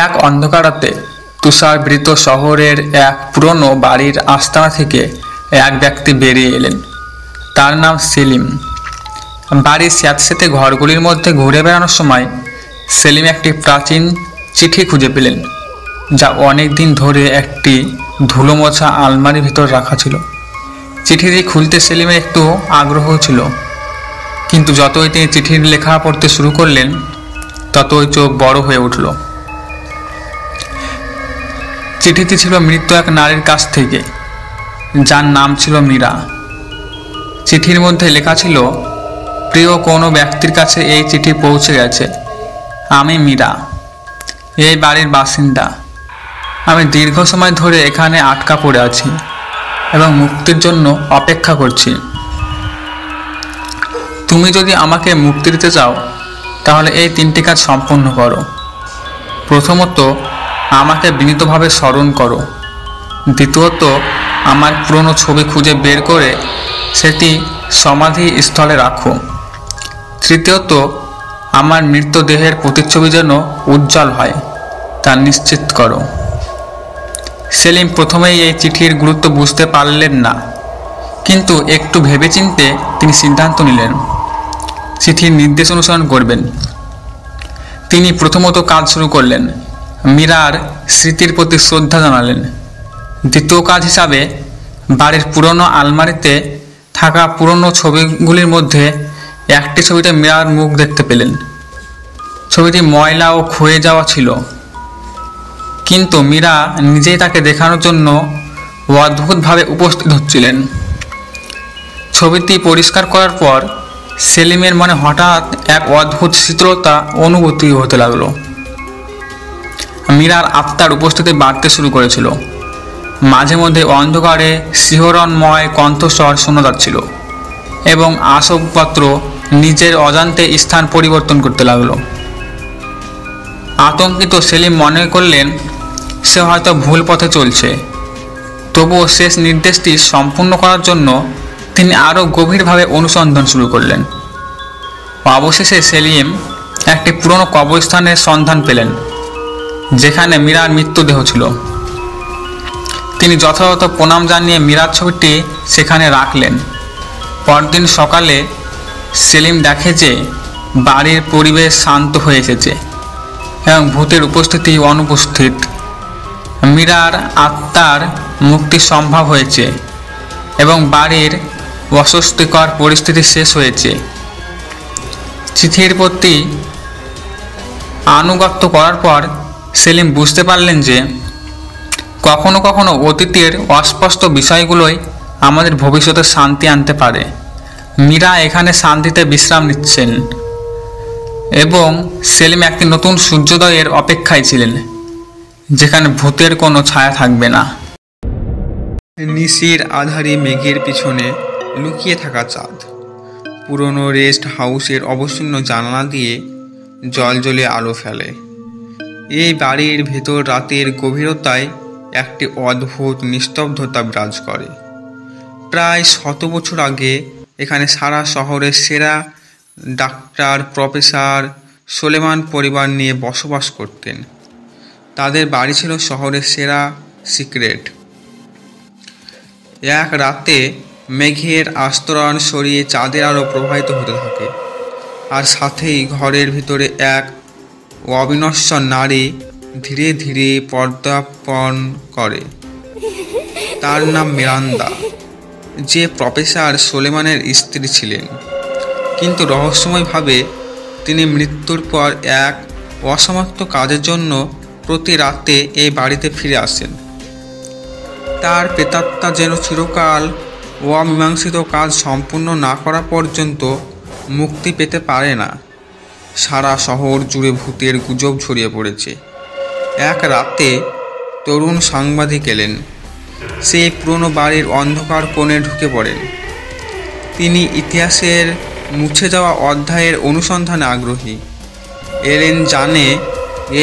এক অন্ধকার রাতে তুষারবৃত শহরের এক পুরনো বাড়ির আস্তানা থেকে এক ব্যক্তি বেরিয়ে এলেন। তার নাম সেলিম। বাড়ির স্যাঁতস্যাঁতে ঘরগুলির মধ্যে ঘুরে বেড়ানোর সময় সেলিম একটি প্রাচীন চিঠি খুঁজে পেলেন, যা অনেক দিন ধরে একটি ধুলো মোছা আলমারির ভিতর রাখা ছিল। চিঠিটি খুলতে সেলিমের একটু আগ্রহ ছিল, কিন্তু যতই তিনি চিঠির লেখা পড়তে শুরু করলেন ততই চোখ বড় হয়ে উঠল। চিঠিটি ছিল মৃত এক নারীর কাছ থেকে, যার নাম ছিল মীরা। চিঠির মধ্যে লেখা ছিল, প্রিয় কোনো ব্যক্তির কাছে এই চিঠি পৌঁছে গেছে। আমি মীরা, এই বাড়ির বাসিন্দা। আমি দীর্ঘ সময় ধরে এখানে আটকা পড়ে আছি এবং মুক্তির জন্য অপেক্ষা করছি। তুমি যদি আমাকে মুক্তি দিতে চাও তাহলে এই 3টি কাজ সম্পন্ন করো। প্রথমত, আমাকে বিনীতভাবে স্মরণ করো। দ্বিতীয়ত, আমার পুরনো ছবি খুঁজে বের করে সেটি সমাধি স্থলে রাখো। তৃতীয়ত, আমার মৃতদেহের প্রতিচ্ছবি যেন উজ্জ্বল হয় তা নিশ্চিত করো। সেলিম প্রথমেই এই চিঠির গুরুত্ব বুঝতে পারলেন না, কিন্তু একটু ভেবেচিন্তে তিনি সিদ্ধান্ত নিলেন চিঠির নির্দেশ অনুসরণ করবেন। তিনি প্রথমত কাজ শুরু করলেন, মীরার স্মৃতির প্রতি শ্রদ্ধা জানালেন। দ্বিতীয় কাজ হিসাবে বাড়ির পুরনো আলমারিতে থাকা পুরনো ছবিগুলির মধ্যে একটি ছবিতে মীরার মুখ দেখতে পেলেন। ছবিটি ময়লা ও ক্ষয়ে যাওয়া ছিল, কিন্তু মীরা নিজেই তাকে দেখানোর জন্য অদ্ভুতভাবে উপস্থিত হচ্ছিলেন। ছবিটি পরিষ্কার করার পর সেলিমের মনে হঠাৎ এক অদ্ভুত শীতলতা অনুভূতি হতে লাগলো। মীরার আত্মার উপস্থিতি বাড়তে শুরু করেছিল। মাঝে মধ্যে অন্ধকারে শিহরণময় কণ্ঠস্বর শোনা যাচ্ছিল এবং আসবাবপত্র নিজের অজান্তে স্থান পরিবর্তন করতে লাগলো। আতঙ্কিত সেলিম মনে করলেন সে হয়তো ভুল পথে চলছে। তবুও শেষ নির্দেশটি সম্পূর্ণ করার জন্য তিনি আরও গভীরভাবে অনুসন্ধান শুরু করলেন। অবশেষে সেলিম একটি পুরনো কবরস্থানের সন্ধান পেলেন, যেখানে মীরার মৃতদেহ ছিল। তিনি যথাযথ প্রণাম জানিয়ে মীরার ছবিটি সেখানে রাখলেন। পরদিন সকালে সেলিম দেখে যে বাড়ির পরিবেশ শান্ত হয়ে এসেছে এবং ভূতের উপস্থিতি অনুপস্থিত। মীরার আত্মার মুক্তি সম্ভব হয়েছে এবং বাড়ির অস্বস্তিকর পরিস্থিতি শেষ হয়েছে। চিঠির প্রতি আনুগত্য করার পর সেলিম বুঝতে পারলেন যে কখনো কখনো অতীতের অস্পষ্ট বিষয়গুলোই আমাদের ভবিষ্যতে শান্তি আনতে পারে। মীরা এখানে শান্তিতে বিশ্রাম নিচ্ছেন এবং সেলিম একটি নতুন সূর্যোদয়ের অপেক্ষায় ছিলেন, যেখানে ভূতের কোনো ছায়া থাকবে না। নিশির আধারে মেঘের পিছনে লুকিয়ে থাকা চাঁদ পুরনো রেস্ট হাউসের অবসন্ন জানালা দিয়ে জলজলে আলো ফেলে। এই বাড়ির ভেতর রাতের গভীরতায় একটি অদ্ভুত নিস্তব্ধতা বিরাজ করে। প্রায় 100 বছর আগে এখানে সারা শহরের সেরা ডাক্তার প্রফেসর সোলেমান পরিবার নিয়ে বসবাস করতেন। তাদের বাড়ি ছিল শহরের সেরা সিক্রেট। এক রাতে মেঘের আস্তরণ সরিয়ে চাঁদের আলো প্রবাহিত হতে থাকে, আর সাথেই ঘরের ভিতরে এক অবিনশ্বর নারী ধীরে ধীরে পদার্পণ করে। তার নাম মিরান্দা, যে প্রফেসর সোলেমানের স্ত্রী ছিলেন, কিন্তু রহস্যময়ভাবে তিনি মৃত্যুর পর এক অসমাপ্ত কাজের জন্য প্রতি রাতে এই বাড়িতে ফিরে আসেন। তার প্রেতাত্মা যেন চিরকাল অমীমাংসিত কাজ সম্পূর্ণ না করা পর্যন্ত মুক্তি পেতে পারে না। সারা শহর জুড়ে ভূতের গুজব ছড়িয়ে পড়েছে। এক রাতে তরুণ সাংবাদিক এলেন। সেই পুরনো বাড়ির অন্ধকার কোণে ঢুকে পড়েন। তিনি ইতিহাসের মুছে যাওয়া অধ্যায়ের অনুসন্ধানে আগ্রহী। এলেন জানে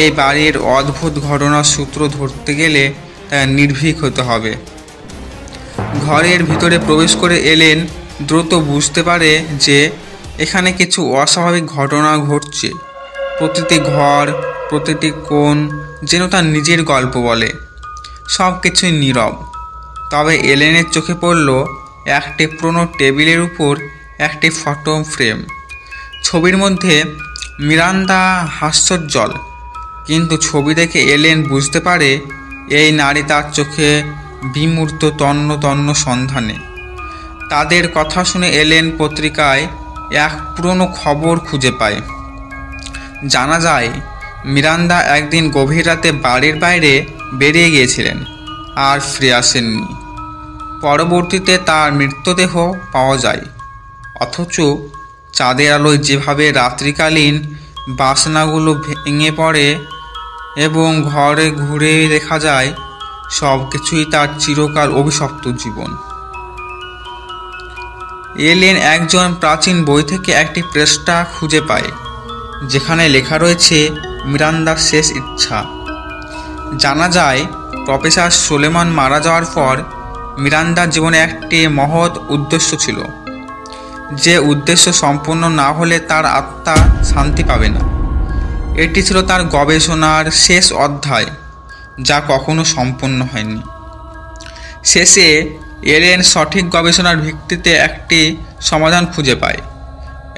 এই বাড়ির অদ্ভুত ঘটনার সূত্র ধরতে গেলে তাকে নির্ভীক হতে হবে। ঘরের ভিতরে প্রবেশ করে এলেন দ্রুত বুঝতে পারে যে এখানে কিছু অস্বাভাবিক ঘটনা ঘটছে। প্রতিটি ঘর প্রতিটি কোণ যেন তার নিজের গল্প বলে। সব কিছুই নীরব। তবে এলেনের চোখে পড়ল একটি পুরনো টেবিলের উপর একটি ফটো ফ্রেম। ছবির মধ্যে মিরান্দা হাস্যোজ্জ্বল, কিন্তু ছবি দেখে এলেন বুঝতে পারে এই নারী তার চোখে বিমূর্ত তন্ন তন্ন সন্ধানে। তাদের কথা শুনে এলেন পত্রিকায় এক পুরনো খবর খুঁজে পায়। জানা যায় মিরান্দা একদিন গভীর রাতে বাড়ির বাইরে বেরিয়ে গিয়েছিলেন আর ফিরে আসেননি। পরবর্তীতে তার মৃতদেহ পাওয়া যায়, অথচ চাঁদের আলোয় যেভাবে রাত্রিকালীন বাসনাগুলো ভেঙে পড়ে এবং ঘরে ঘুরে দেখা যায় সব কিছুই তার চিরকাল অভিশপ্ত জীবন। এলেন একজন প্রাচীন বই থেকে একটি পৃষ্ঠা খুঁজে পায়, যেখানে লেখা রয়েছে মিরান্দার শেষ ইচ্ছা। জানা যায় প্রফেসর সোলেমান মারা যাওয়ার পর মিরান্দার জীবনে একটি মহৎ উদ্দেশ্য ছিল, যে উদ্দেশ্য সম্পূর্ণ না হলে তার আত্মা শান্তি পাবে না। এটি ছিল তার গবেষণার শেষ অধ্যায়, যা কখনো সম্পূর্ণ হয়নি। শেষে এলেন সঠিক গবেষণার ভিত্তিতে একটি সমাধান খুঁজে পায়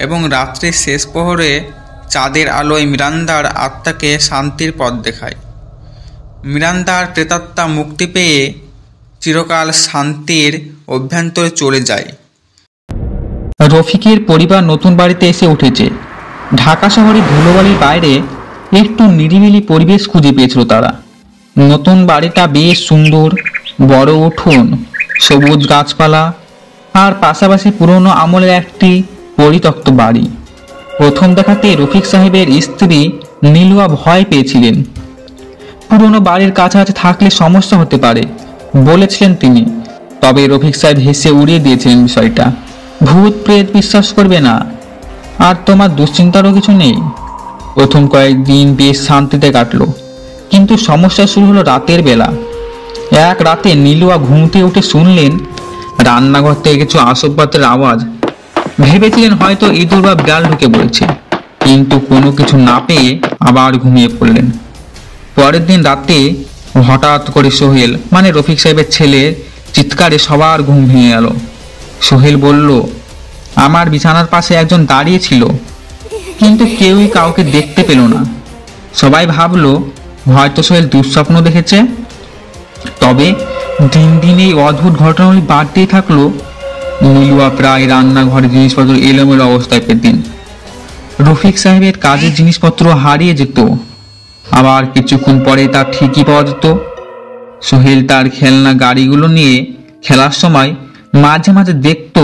এবং রাত্রির শেষ প্রহরে চাঁদের আলোয় মিরান্দার আত্মাকে শান্তির পথ দেখায়। মিরান্দার প্রেতাত্মা মুক্তি পেয়ে চিরকাল শান্তির অভ্যন্তরে চলে যায়। রফিকের পরিবার নতুন বাড়িতে এসে উঠেছে। ঢাকা শহরের ধুলোবালির বাইরে একটু নিরিবিলি পরিবেশ খুঁজে পেয়েছিল তারা। নতুন বাড়িটা বেশ সুন্দর, বড় উঠোন, সবুজ গাছপালা আর পাশাপাশি পুরনো আমলের একটি পরিত্যক্ত বাড়ি। প্রথম দেখাতে রফিক সাহেবের স্ত্রী নীলুয়া ভয় পেয়েছিলেন। পুরনো বাড়ির কাছাকাছি থাকলে সমস্যা হতে পারে বলেছিলেন তিনি। তবে রফিক সাহেব হেসে উড়িয়ে দিয়েছিলেন বিষয়টা। ভূত প্রেত বিশ্বাস করবে না, আর তোমার দুশ্চিন্তারও কিছু নেই। প্রথম কয়েকদিন বেশ শান্তিতে কাটলো, কিন্তু সমস্যা শুরু হলো রাতের বেলা। এক রাতে নীলুয়া ঘুমতে উঠে শুনলেন রান্নাঘর থেকে কিছু আসবাবপত্রের আওয়াজ। ভেবেছিলেন হয়তো ইঁদুর বা বিড়াল ঢুকে পড়েছে, কিন্তু কোনো কিছু না পেয়ে আবার ঘুমিয়ে পড়লেন। পরের দিন রাতে হঠাৎ করে সোহেল, মানে রফিক সাহেবের ছেলে, চিৎকারে সবার ঘুম ভেঙে গেল। সোহেল বলল, আমার বিছানার পাশে একজন দাঁড়িয়ে ছিল, কিন্তু কেউই কাউকে দেখতে পেল না। সবাই ভাবলো হয়তো সোহেল দুঃস্বপ্ন দেখেছে। তবে দিন দিন এই অদ্ভুত ঘটনাগুলি বাড়তেই থাকলো। নীলুয়া প্রায় রান্নাঘরের জিনিসপত্র এলোমেলো অবস্থায় পেতেন। রফিক সাহেবের কাজের জিনিসপত্র হারিয়ে যেত, আবার কিছুক্ষণ পরে তা ঠিকই পাওয়া যেত। সোহেল তার খেলনা গাড়িগুলো নিয়ে খেলার সময় মাঝে মাঝে দেখতো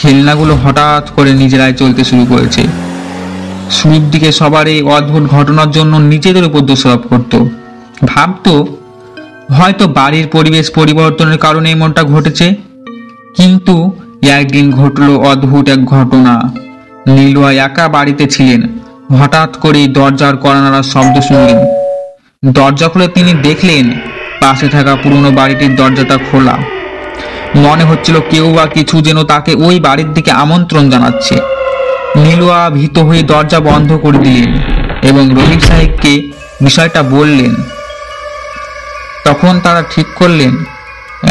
খেলনাগুলো হঠাৎ করে নিজেরাই চলতে শুরু করেছে। শুরুর দিকে সবার এই অদ্ভুত ঘটনার জন্য নিজেদের উপর দোষারোপ করত। ভাবতো হয়তো বাড়ির পরিবেশ পরিবর্তনের কারণে এমনটা ঘটেছে। কিন্তু একদিন ঘটলো অদ্ভুত এক ঘটনা। নীলুয়া একা বাড়িতে ছিলেন। হঠাৎ করেই দরজার কড়া নাড়ার শব্দ শুনলেন। দরজা খুলে তিনি দেখলেন পাশে থাকা পুরনো বাড়িটির দরজাটা খোলা। মনে হচ্ছিল কেউ বা কিছু যেন তাকে ওই বাড়ির দিকে আমন্ত্রণ জানাচ্ছে। নীলুয়া ভীত হয়ে দরজা বন্ধ করে দিলেন এবং রফিক সাহেবকে বিষয়টা বললেন। তখন তারা ঠিক করলেন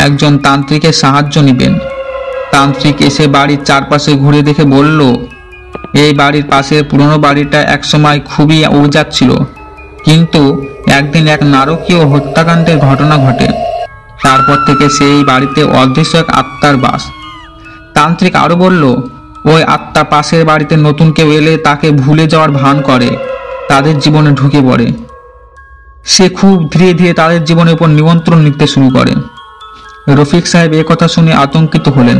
একজন তান্ত্রিকের সাহায্য নেবেন। তান্ত্রিক এসে বাড়ির চারপাশে ঘুরে দেখে বলল, এই বাড়ির পাশের পুরনো বাড়িটা একসময় খুবই অভিজাত ছিল, কিন্তু একদিন এক নারকীয় হত্যাকাণ্ডের ঘটনা ঘটে। তারপর থেকে সেই বাড়িতে অদৃশ্য এক আত্মার বাস। তান্ত্রিক আরো বলল, ওই আত্মা পাশের বাড়িতে নতুন কেউ এলে তাকে ভুলে যাওয়ার ভান করে তাদের জীবনে ঢুকে পড়ে। সে খুব ধীরে ধীরে তাদের জীবনের উপর নিয়ন্ত্রণ নিতে শুরু করে। রফিক সাহেব এ কথা শুনে আতঙ্কিত হলেন।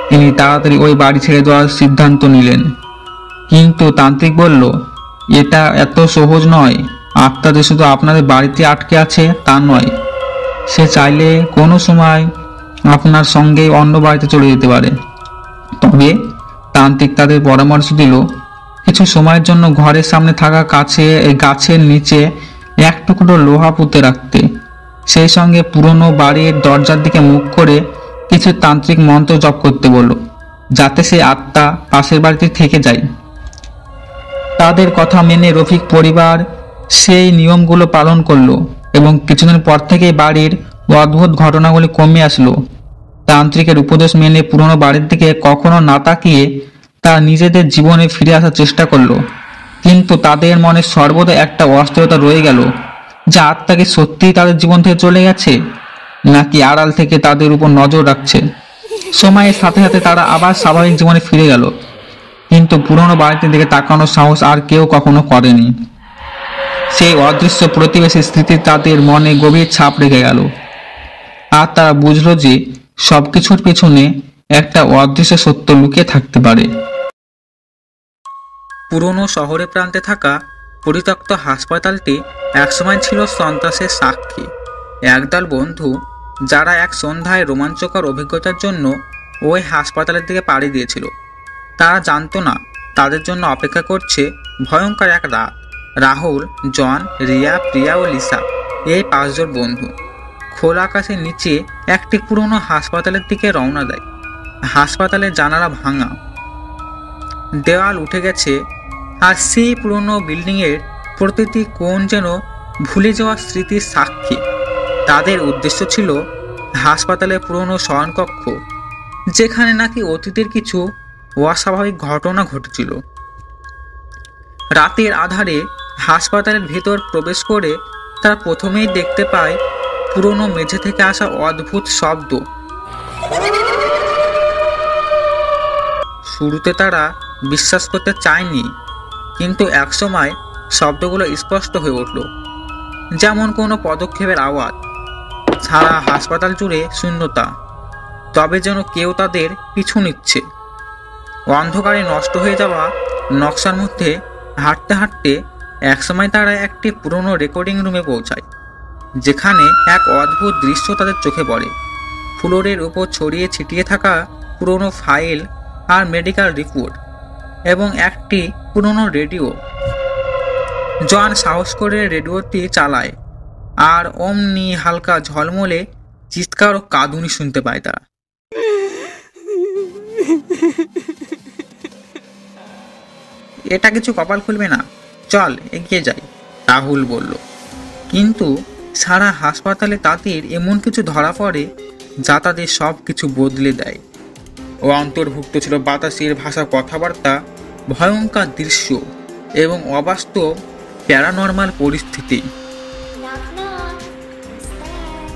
তিনি তাড়াতাড়ি ওই বাড়ি ছেড়ে দেওয়ার সিদ্ধান্ত নিলেন। কিন্তু তান্ত্রিক বলল, এটা এত সহজ নয়। আত্মাদের শুধু আপনাদের বাড়িতে আটকে আছে তা নয়, সে চাইলে কোনো সময় আপনার সঙ্গেই অন্য বাড়িতে চলে যেতে পারে। তবে তান্ত্রিক তাদের পরামর্শ দিল কিছু সময়ের জন্য ঘরের সামনে থাকা গাছের নিচে এক টুকরো লোহা পুঁতে রাখতে, সেই সঙ্গে পুরনো বাড়ির দরজার দিকে মুখ করে কিছু তান্ত্রিক মন্ত্র জপ করতে বলল, যাতে সেই আত্মা পাশের বাড়িতে থেকে যায়। তাদের কথা মেনে রফিক পরিবার সেই নিয়মগুলো পালন করলো এবং কিছুদিন পর থেকেই বাড়ির অদ্ভুত ঘটনাগুলি কমে আসলো। তান্ত্রিকের উপদেশ মেনে পুরনো বাড়ির দিকে কখনো না তাকিয়ে তারা নিজেদের জীবনে ফিরে আসার চেষ্টা করলো, কিন্তু তাদের মনে সর্বদা একটা অস্থিরতা রয়ে গেল, যা আত্মাকে সত্যিই তাদের জীবন থেকে চলে গেছে নাকি আড়াল থেকে তাদের উপর নজর রাখছে। সময়ের সাথে সাথে তারা আবার স্বাভাবিক জীবনে ফিরে গেল, কিন্তু পুরনো বাড়িতে দিকে তাকানোর সাহস আর কেউ কখনো করেনি। সেই অদৃশ্য প্রতিবেশীর স্মৃতি তাদের মনে গভীর ছাপ রেখে গেল, আর তারা বুঝলো যে সবকিছুর পেছনে একটা অদৃশ্য সত্য লুকিয়ে থাকতে পারে। পুরনো শহরের প্রান্তে থাকা পরিত্যক্ত হাসপাতালটি একসময় ছিল সন্ত্রাসের সাক্ষী। একদল বন্ধু যারা এক সন্ধ্যায় রোমাঞ্চকর অভিজ্ঞতার জন্য ওই হাসপাতালের দিকে পাড়ি দিয়েছিল, তারা জানতো না তাদের জন্য অপেক্ষা করছে ভয়ঙ্কর এক রাত। রাহুল, জন, রিয়া, প্রিয়া ও লিসা, এই 5 জন বন্ধু খোলা আকাশের নিচে একটি পুরনো হাসপাতালের দিকে রওনা দেয়। হাসপাতালের জানালা ভাঙা, দেওয়াল উঠে গেছে, আর সেই পুরনো বিল্ডিংয়ের প্রতিটি কোণ যেন ভুলে যাওয়া স্মৃতির সাক্ষী। তাদের উদ্দেশ্য ছিল হাসপাতালের পুরনো শয়নকক্ষ, যেখানে নাকি অতীতের কিছু অস্বাভাবিক ঘটনা ঘটেছিল। রাতের আধারে হাসপাতালের ভেতর প্রবেশ করে তারা প্রথমেই দেখতে পায় পুরনো মেঝে থেকে আসা অদ্ভুত শব্দ। শুরুতে তারা বিশ্বাস করতে চায়নি, কিন্তু একসময় শব্দগুলো স্পষ্ট হয়ে উঠল, যেমন কোনো পদক্ষেপের আওয়াজ। সারা হাসপাতাল জুড়ে শূন্যতা, তবে যেন কেউ তাদের পিছু নিচ্ছে। অন্ধকারে নষ্ট হয়ে যাওয়া নকশার মধ্যে হাঁটতে হাঁটতে একসময় তারা একটি পুরনো রেকর্ডিং রুমে পৌঁছায়, যেখানে এক অদ্ভুত দৃশ্য তাদের চোখে পড়ে। ফ্লোরের উপর ছড়িয়ে ছিটিয়ে থাকা পুরনো ফাইল আর মেডিকেল রিপোর্ট এবং একটি পুরনো রেডিও। জন সাহস করে রেডিওটি চালায়, আর অমনি হালকা ঝলমলে চিৎকার ও কাঁদুনি শুনতে পায় তারা। এটা কিছু কপাল খুলবে না, চল এগিয়ে যাই, রাহুল বলল। কিন্তু সারা হাসপাতালে তাদের এমন কিছু ধরা পড়ে যা তাদের সব কিছু বদলে দেয়। ও অন্তর্ভুক্ত ছিল বাতাসের ভাষা, কথাবার্তা, ভয়ঙ্কর দৃশ্য এবং অবাস্তব প্যারানর্মাল পরিস্থিতি। Knock knock. Who's there?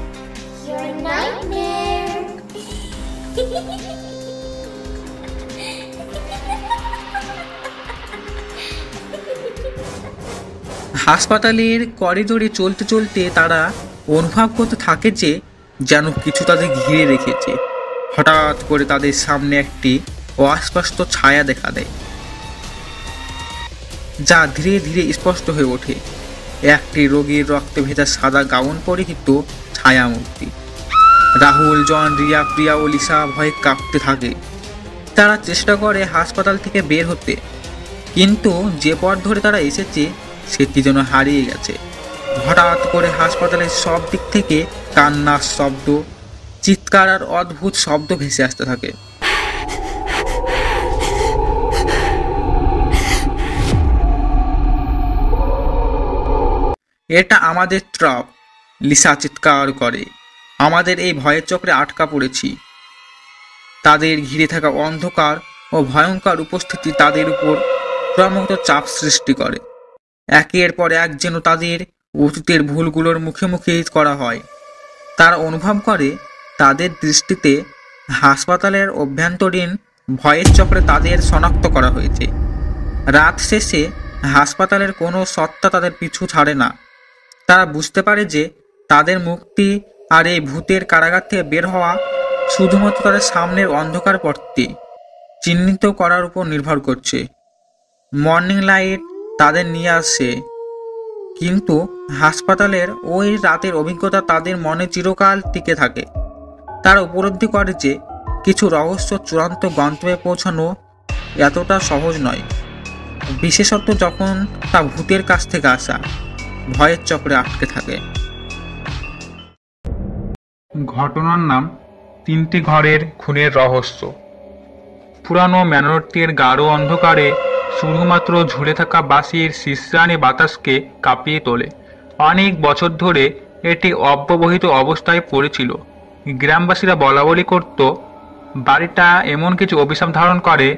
Your nightmare. হাসপাতালের করিডোরে চলতে চলতে তারা অনুভব করতে থাকে যে যেন কিছু তাদের ঘিরে রেখেছে। হঠাৎ করে তাদের সামনে একটি অস্পষ্ট ছায়া দেখা দেয়, যা ধীরে ধীরে স্পষ্ট হয়ে ওঠে। একটি রোগীর রক্তে ভেজা সাদা গাউন পরিহিত ছায়ামূর্তি। রাহুল, জন, রিয়া, প্রিয়া ও লিসা ভয়ে কাঁপতে থাকে। তারা চেষ্টা করে হাসপাতাল থেকে বের হতে, কিন্তু যে পথ ধরে তারা এসেছে সেটি যেন হারিয়ে গেছে। হঠাৎ করে হাসপাতালের সব দিক থেকে কান্নার শব্দ, চিৎকার আর অদ্ভুত শব্দ ভেসে আসতে থাকে। এটা আমাদের ট্রাপ, লিসা চিৎকার করে। আমাদের এই ভয়ের চক্রে আটকা পড়েছি। তাদের ঘিরে থাকা অন্ধকার ও ভয়ঙ্কর উপস্থিতি তাদের উপর ক্রমাগত চাপ সৃষ্টি করে। একের পর এক যেন তাদের অতীতের ভুলগুলোর মুখে মুখে করা হয়। তারা অনুভব করে তাদের দৃষ্টিতে হাসপাতালের অভ্যন্তরীণ ভয়ের চক্রে তাদের শনাক্ত করা হয়েছে। রাত শেষে হাসপাতালের কোনো সত্তা তাদের পিছু ছাড়ে না। তারা বুঝতে পারে যে তাদের মুক্তি আর এই ভূতের কারাগার থেকে বের হওয়া শুধুমাত্র তাদের সামনের অন্ধকার পথটি চিহ্নিত করার উপর নির্ভর করছে। মর্নিং লাইট তাদের নিয়ে আসে, কিন্তু হাসপাতালের ওই রাতের অভিজ্ঞতা তাদের মনে চিরকাল টিকে থাকে। তারা উপলব্ধি করে যে কিছু রহস্য চূড়ান্ত গন্তব্যে পৌঁছানো এতটা সহজ নয়, বিশেষত যখন তা ভূতের কাছ থেকে আসা ভয়ের চক্রে আটকে থাকে। ঘটনার নাম 3টি ঘরের খুনের রহস্য। পুরানো ম্যানরটির গাঢ় অন্ধকারে শুধুমাত্র ঝুলে থাকা বাঁশির শিশ্রানি বাতাসকে কাঁপিয়ে তোলে। অনেক বছর ধরে এটি অব্যবহৃত অবস্থায় পড়েছিল। গ্রামবাসীরা বলাবলি করত, বাড়িটা এমন কিছু অভিশাপ ধারণ করে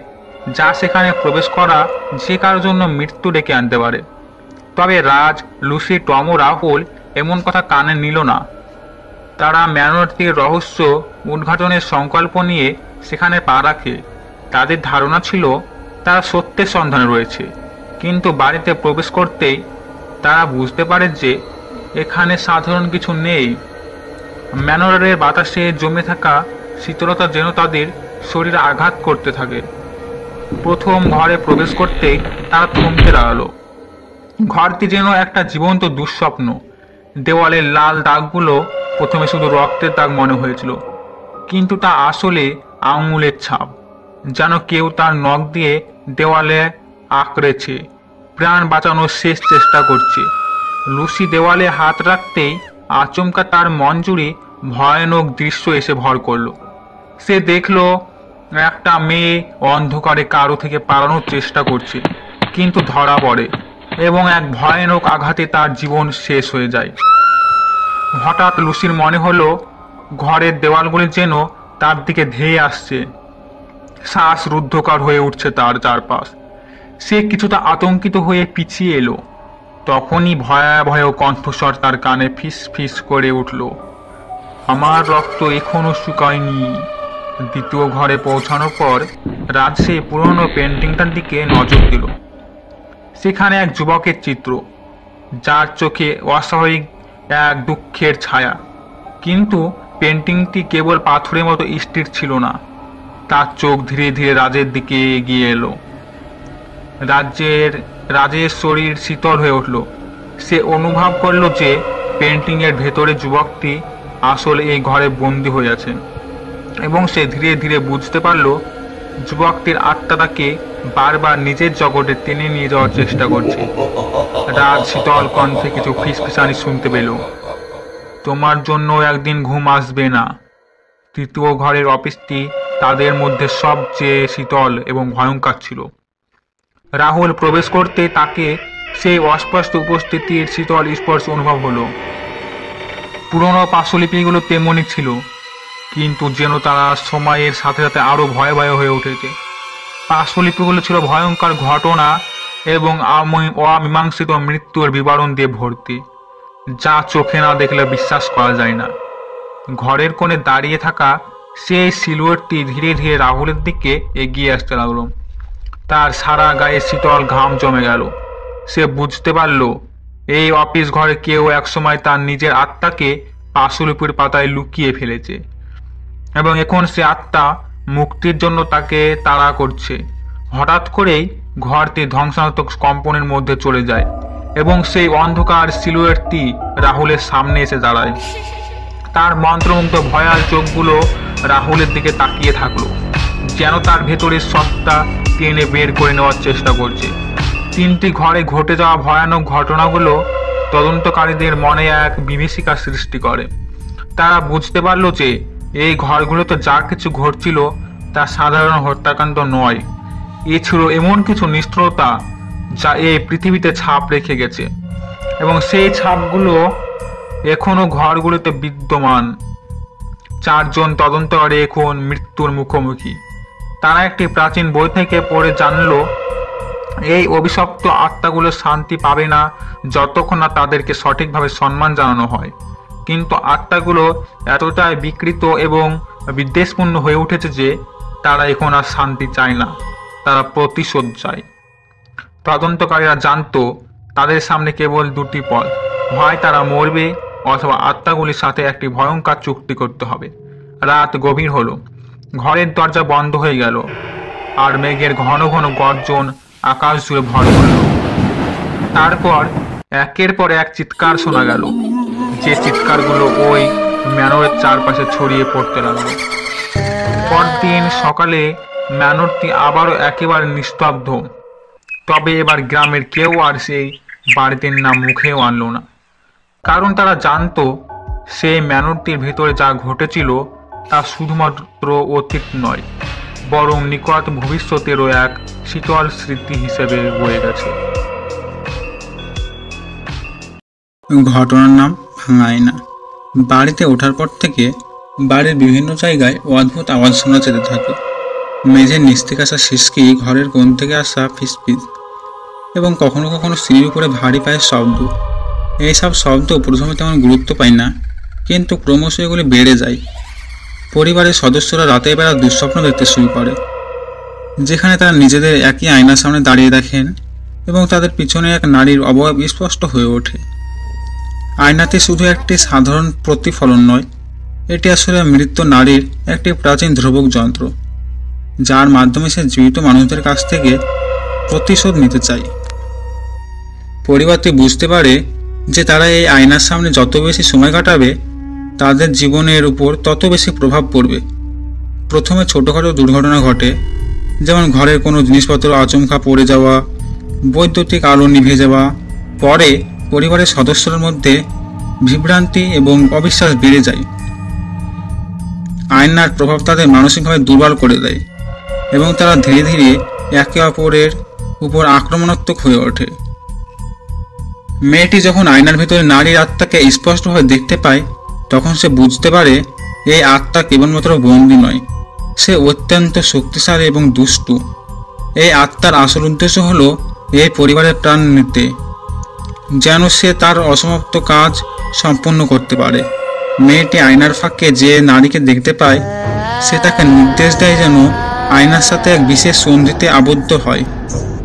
যা সেখানে প্রবেশ করা যে কারোর জন্য মৃত্যু ডেকে আনতে পারে। তবে রাজ, লুসি, টম ও রাহুল এমন কথা কানে নিল না। তারা ম্যানরটির রহস্য উদ্ঘাটনের সংকল্প নিয়ে সেখানে পা রাখে। তাদের ধারণা ছিল তারা সত্যের সন্ধানে রয়েছে, কিন্তু বাড়িতে প্রবেশ করতেই তারা বুঝতে পারে যে এখানে সাধারণ কিছু নেই। ম্যানরের বাতাসে জমে থাকা শীতলতা যেন তাদের শরীরে আঘাত করতে থাকে। প্রথম ঘরে প্রবেশ করতেই তারা থমকে দাঁড়ালো। ঘরটি যেন একটা জীবন্ত দুঃস্বপ্ন। দেওয়ালের লাল দাগগুলো প্রথমে শুধু রক্তের দাগ মনে হয়েছিল, কিন্তু তা আসলে আঙুলের ছাপ, যেন কেউ তার নখ দিয়ে দেওয়ালে আঁকড়েছে, প্রাণ বাঁচানোর শেষ চেষ্টা করছে। লুসি দেওয়ালে হাত রাখতেই আচমকা তার মন জুড়ে ভয়ানক দৃশ্য এসে ভর করল। সে দেখল একটা মেয়ে অন্ধকারে কারো থেকে পালানোর চেষ্টা করছে, কিন্তু ধরা পড়ে এবং এক ভয়ানক আঘাতে তার জীবন শেষ হয়ে যায়। হঠাৎ লুসির মনে হলো ঘরের দেওয়ালগুলি যেন তার দিকে ধেয়ে আসছে, শ্বাস রুদ্ধকর হয়ে উঠছে তার চারপাশ। সে কিছুটা আতঙ্কিত হয়ে পিছিয়ে এলো। তখনই ভয়াবহ কণ্ঠস্বর তার কানে ফিস ফিস করে উঠল, আমার রক্ত এখনো শুকায়নি। দ্বিতীয় ঘরে পৌঁছানোর পর রাজ সেই পুরনো পেন্টিংটার দিকে নজর দিল। সেখানে এক যুবকের চিত্র, যার চোখে অস্বাভাবিক এক দুঃখের ছায়া। কিন্তু পেন্টিংটি কেবল পাথরের মতো স্থির ছিল না, তার চোখ ধীরে ধীরে রাজের দিকে এগিয়ে এলো। রাজের শরীর শীতল হয়ে উঠল। সে অনুভব করলো যে পেন্টিং এর ভেতরে যুবকটি আসলে এই ঘরে বন্দী হয়ে আছেন, এবং সে ধীরে ধীরে বুঝতে পারল যুবকটির আত্মা তাকে বারবার নিজের জগতে টেনে নিয়ে যাওয়ার চেষ্টা করছে। রাজ শীতল কণ্ঠে কিছু ফিসফিসানি শুনতে পেল, তোমার জন্য একদিন ঘুম আসবে না। তৃতীয় ঘরের অফিসটি তাদের মধ্যে সবচেয়ে শীতল এবং ভয়ঙ্কর ছিল। রাহুল প্রবেশ করতে তাকে সেই অস্পষ্ট উপস্থিতির শীতল স্পর্শ অনুভব হলো। পুরনো পার্শ্বলিপিগুলো তেমনই ছিল, কিন্তু যেন তারা সময়ের সাথে সাথে আরো ভয়াবহ হয়ে উঠেছে। পার্শ্বলিপিগুলো ছিল ভয়ঙ্কর ঘটনা এবং অমীমাংসিত মৃত্যুর বিবরণ দিয়ে ভর্তি, যা চোখে না দেখলে বিশ্বাস করা যায় না। ঘরের কোণে দাঁড়িয়ে থাকা সেই সিলুয়েটটি ধীরে ধীরে রাহুলের দিকে এগিয়ে আসতে লাগলো। তার সারা গায়ে শীতল ঘাম জমে গেল। সে বুঝতে পারল এই অফিস ঘরে কেউ একসময় তার নিজের আত্মাকে পার্শ্বলিপির পাতায় লুকিয়ে ফেলেছে, এবং এখন সে আত্মা মুক্তির জন্য তাকে তাড়া করছে। হঠাৎ করেই ঘরটি ধ্বংসাত্মক কম্পনের মধ্যে চলে যায় এবং সেই অন্ধকার সিলুয়েটটি রাহুলের সামনে এসে দাঁড়ায়। তার মন্ত্রমুগ্ধ ভয়াল চোখগুলো রাহুলের দিকে তাকিয়ে থাকলো, যেন তার ভেতরের সত্তা টেনে বের করে নেওয়ার চেষ্টা করছে। তিনটি ঘরে ঘটে যাওয়া ভয়ানক ঘটনাগুলো তদন্তকারীদের মনে এক বিভীষিকা সৃষ্টি করে। তারা বুঝতে পারল যে এই ঘরগুলোতে যা কিছু ঘটছিল তা সাধারণ হত্যাকাণ্ড নয়, এ ছিল এমন কিছু নিষ্ঠুরতা যা এই পৃথিবীতে ছাপ রেখে গেছে, এবং সেই ছাপগুলো এখনো ঘরগুলোতে বিদ্যমান। চারজন তদন্তকারী এখন মৃত্যুর মুখোমুখি। তারা একটি প্রাচীন বই থেকে পড়ে জানলো এই অভিশপ্ত আত্মাগুলো শান্তি পাবে না যতক্ষণ না তাদেরকে সঠিকভাবে সম্মান জানানো হয়। কিন্তু আত্মাগুলো এতটাই বিকৃত এবং বিদ্বেষপূর্ণ হয়ে উঠেছে যে তারা এখন আর শান্তি চায় না, তারা প্রতিশোধ চায়। তদন্তকারীরা জানতো তাদের সামনে কেবল দুটি পথ, হয় তারা মরবে অথবা আত্মাগুলির সাথে একটি ভয়ঙ্কর চুক্তি করতে হবে। রাত গভীর হলো, ঘরের দরজা বন্ধ হয়ে গেল, আর মেঘের ঘন ঘন গর্জন আকাশ জুড়ে ভর করল। তারপর একের পর এক চিৎকার শোনা গেল, যে চিৎকারগুলো ওই ম্যানরের চারপাশে ছড়িয়ে পড়তে লাগলো। পরদিন সকালে ম্যানরটি আবারও একেবারে নিস্তব্ধ, তবে এবার গ্রামের কেউ আর সেই বাড়িটির নাম মুখেও আনলো না, কারণ তারা জানতো সেই ম্যানরটির ভেতরে যা ঘটেছিল তা শুধুমাত্র অতীত নয়, বরং নিকট ভবিষ্যতেরও এক শীতল স্মৃতি হিসেবে বয়ে গেছে। ঘটনার নাম ভাঙা আয়না। বাড়িতে ওঠার পর থেকে বাড়ির বিভিন্ন জায়গায় অদ্ভুত আওয়াজ শোনা যেতে থাকে। মেঝের নিচ থেকে আসা শিসকি, ঘরের কোণ থেকে আসা ফিসফিস এবং কখনো কখনো সিঁড়ির উপরে ভারী পায়ের শব্দ। এইসব শব্দ প্রথমে তেমন গুরুত্ব পায় না, কিন্তু ক্রমশ এগুলি বেড়ে যায়। পরিবারের সদস্যরা রাতের বেলা দুঃস্বপ্ন দেখতে শুরু করে, যেখানে তারা নিজেদের একই আয়নার সামনে দাঁড়িয়ে দেখেন এবং তাদের পিছনে এক নারীর অবয়ব স্পষ্ট হয়ে ওঠে। আয়নাটি শুধু একটি সাধারণ প্রতিফলন নয়, এটি আসলে মৃত নারীর একটি প্রাচীন ধ্রুবক যন্ত্র, যার মাধ্যমে সে জীবিত মানুষদের কাছ থেকে প্রতিশোধ নিতে চায়। পরিবারটি বুঝতে পারে যে তারা এই আয়নার সামনে যত বেশি সময় কাটাবে, তাদের জীবনের উপর তত বেশি প্রভাব পড়বে। প্রথমে ছোটোখাটো দুর্ঘটনা ঘটে, যেমন ঘরের কোনো জিনিসপত্র আচমকা পড়ে যাওয়া, বৈদ্যুতিক আলো নিভে যাওয়া। পরে পরিবারের সদস্যদের মধ্যে বিভ্রান্তি এবং অবিশ্বাস বেড়ে যায়। আয়নার প্রভাব তাদের মানসিকভাবে দুর্বল করে দেয় এবং তারা ধীরে ধীরে একে অপরের উপর আক্রমণাত্মক হয়ে ওঠে। মেয়েটি যখন আয়নার ভিতরে নারীর আত্মাকে স্পষ্টভাবে দেখতে পায়, তখন সে বুঝতে পারে এই আত্মা কেবলমাত্র বন্দী নয়, সে অত্যন্ত শক্তিশালী এবং দুষ্টু। এই আত্মার আসল উদ্দেশ্য হলো এই পরিবারের প্রাণ নিতে, যেন সে তার অসমাপ্ত কাজ সম্পন্ন করতে পারে। মেয়েটি আয়নার ফাঁকে যে নারীকে দেখতে পায়, সে তাকে নির্দেশ দেয় যেন আয়নার সাথে এক বিশেষ সন্ধিতে আবদ্ধ হয়।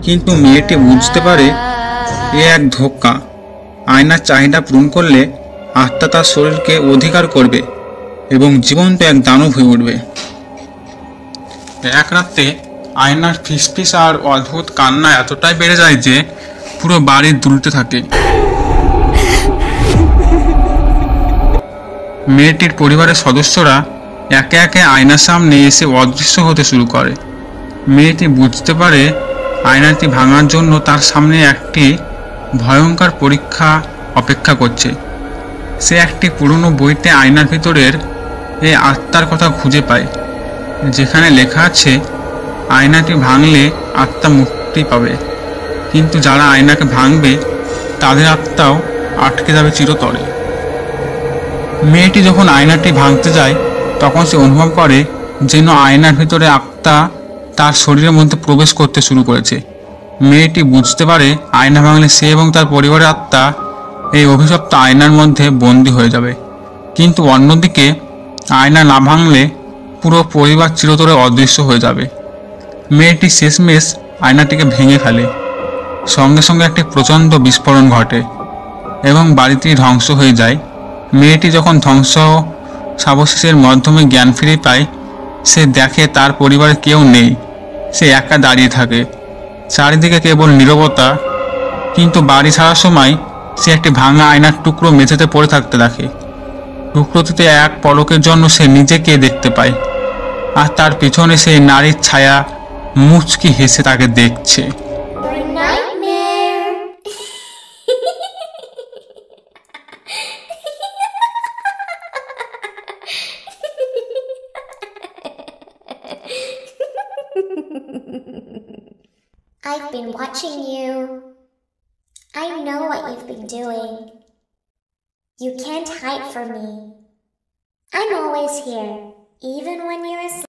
কিন্তু মেয়েটি বুঝতে পারে এ এক ধোঁকা। আয়নার চাহিদা পূরণ করলে আত্মা তার শরীরকে অধিকার করবে এবং জীবন্ত এক দানব হয়ে উঠবে। এক রাতে আয়নার ফিসফিস আর অদ্ভুত কান্না এতটাই বেড়ে যায় যে পুরো বাড়ি দুলতে থাকে। মেয়েটির পরিবারের সদস্যরা একে একে আয়নার সামনে এসে অদৃশ্য হতে শুরু করে। মেয়েটি বুঝতে পারে আয়নাটি ভাঙার জন্য তার সামনে একটি ভয়ঙ্কর পরীক্ষা অপেক্ষা করছে। সে একটি পুরনো বইতে আয়নার ভিতরের এই আত্মার কথা খুঁজে পায়, যেখানে লেখা আছে আয়নাটি ভাঙলে আত্মা মুক্তি পাবে, কিন্তু যারা আয়নাকে ভাঙবে তাদের আত্মাও আটকে যাবে চিরতরে। মেয়েটি যখন আয়নাটি ভাঙতে যায়, তখন সে অনুভব করে যেন আয়নার ভিতরে আত্মা তার শরীরের মধ্যে প্রবেশ করতে শুরু করেছে। মেয়েটি বুঝতে পারে আয়না ভাঙলে সে এবং তার পরিবারের আত্মা এই অভিশপ্ত আয়নার মধ্যে বন্দী হয়ে যাবে। কিন্তু অন্যদিকে আয়না না ভাঙলে পুরো পরিবার চিরতরে অদৃশ্য হয়ে যাবে। মেয়েটি শেষমেশ আয়নাটিকে ভেঙে ফেলে। সঙ্গে সঙ্গে একটি প্রচণ্ড বিস্ফোরণ ঘটে এবং বাড়িটি ধ্বংস হয়ে যায়। মেয়েটি যখন ধ্বংসাবশেষের মাধ্যমে জ্ঞান ফিরে পায়, সে দেখে তার পরিবারে কেউ নেই। সে একা দাঁড়িয়ে থাকে, চারিদিকে কেবল নীরবতা। কিন্তু বাড়ি ছাড়ার সময় সে একটি ভাঙা আয়নার টুকরো মেঝেতে পড়ে থাকতে দেখে। টুকরোটিতে এক পলকের জন্য সে নিজেকে দেখতে পায়, আর তার পিছনে সেই নারীর ছায়া মুচকি হেসে তাকে দেখছে। Your nightmare. I've been watching you. I know what you've been doing. You can't hide from me. I'm always here, even when you're asleep.